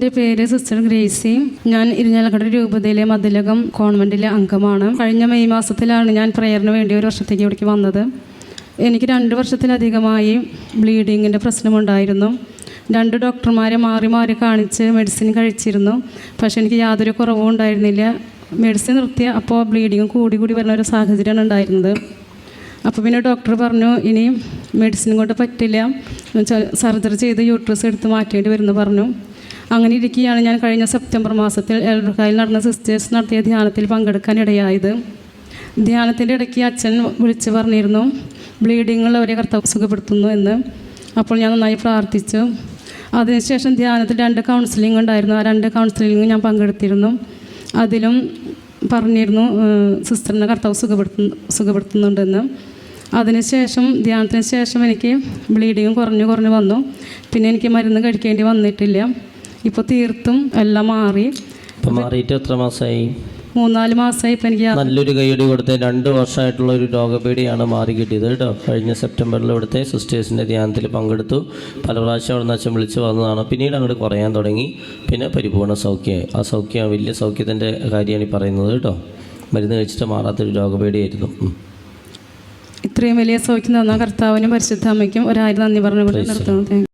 എൻ്റെ പേര് sister Gracy. ഞാൻ ഇരിഞ്ഞാലക്കുട രൂപതയിലെ മതിലകം കോൺവെൻറ്റിലെ അംഗമാണ്. കഴിഞ്ഞ മെയ് മാസത്തിലാണ് ഞാൻ പ്രയറിന് വേണ്ടി ഒരു വർഷത്തേക്ക് ഇവിടേക്ക് വന്നത്. എനിക്ക് 2 വർഷത്തിലധികമായി ബ്ലീഡിങ്ങിൻ്റെ പ്രശ്നമുണ്ടായിരുന്നു. 2 ഡോക്ടർമാരെ മാറി മാറി കാണിച്ച് മെഡിസിൻ കഴിച്ചിരുന്നു. പക്ഷേ എനിക്ക് യാതൊരു കുറവും ഉണ്ടായിരുന്നില്ല. മെഡിസിൻ നിർത്തിയ അപ്പോൾ ബ്ലീഡിങ് കൂടി വരുന്ന ഒരു സാഹചര്യമാണ് ഉണ്ടായിരുന്നത്. അപ്പോൾ പിന്നെ ഡോക്ടർ പറഞ്ഞു, ഇനി മെഡിസിൻ കൊണ്ട് പറ്റില്ല, സർജറി ചെയ്ത് യൂട്രസ് എടുത്ത് മാറ്റേണ്ടി വരുമെന്ന് പറഞ്ഞു. അങ്ങനെ ഇരിക്കുകയാണ് ഞാൻ കഴിഞ്ഞ സെപ്റ്റംബർ മാസത്തിൽ എൽറുഹായിൽ നടന്ന സിസ്റ്റേഴ്സ് നടത്തിയ ധ്യാനത്തിൽ പങ്കെടുക്കാനിടയായത്. ധ്യാനത്തിൻ്റെ ഇടയ്ക്ക് അച്ഛൻ വിളിച്ച് പറഞ്ഞിരുന്നു, ബ്ലീഡിങ്ങുള്ളവരെ കർത്താവ് സുഖപ്പെടുത്തുന്നു എന്ന്. അപ്പോൾ ഞാൻ നന്നായി പ്രാർത്ഥിച്ചു. അതിനുശേഷം ധ്യാനത്തിൽ 2 കൗൺസിലിംഗ് ഉണ്ടായിരുന്നു. ആ 2 കൗൺസിലിംഗ് ഞാൻ പങ്കെടുത്തിരുന്നു. അതിലും പറഞ്ഞിരുന്നു സിസ്റ്ററിനെ കർത്താവ് സുഖപ്പെടുത്തുന്നുണ്ടെന്ന്. അതിനുശേഷം ധ്യാനത്തിന് ശേഷം എനിക്ക് ബ്ലീഡിങ് കുറഞ്ഞു വന്നു. പിന്നെ എനിക്ക് മരുന്ന് കഴിക്കേണ്ടി വന്നിട്ടില്ല. ഇപ്പോൾ തീർത്തും എല്ലാം മാറി. മാറിയിട്ട് എത്ര മാസമായി? 3-4 മാസമായി. ഇപ്പം എനിക്ക് നല്ലൊരു കൈയടി കൊടുത്ത് 2 വർഷമായിട്ടുള്ള ഒരു രോഗപീഠയാണ് മാറി കിട്ടിയത് കേട്ടോ. കഴിഞ്ഞ സെപ്റ്റംബറിൽ ഇവിടുത്തെ സിസ്റ്റേഴ്സിൻ്റെ ധ്യാനത്തിൽ പങ്കെടുത്തു. പല പ്രാവശ്യം അവിടെ നിന്ന് അച്ഛൻ വിളിച്ച് വന്നതാണ്. പിന്നീട് അങ്ങോട്ട് കുറയാൻ തുടങ്ങി. പിന്നെ പരിപൂർണ്ണ സൗഖ്യമായി. ആ സൗഖ്യം വലിയ സൗഖ്യത്തിൻ്റെ കാര്യമാണ് ഈ പറയുന്നത് കേട്ടോ. മരുന്ന് കഴിച്ചിട്ട് മാറാത്തൊരു രോഗപീഠയായിരുന്നു. ഇത്രയും വലിയ സൗഖ്യം തന്ന കർത്താവിനും പരിശുദ്ധ അമ്മയ്ക്കും 1000 നന്ദി പറഞ്ഞുകൊണ്ട് നിർത്തുന്നു.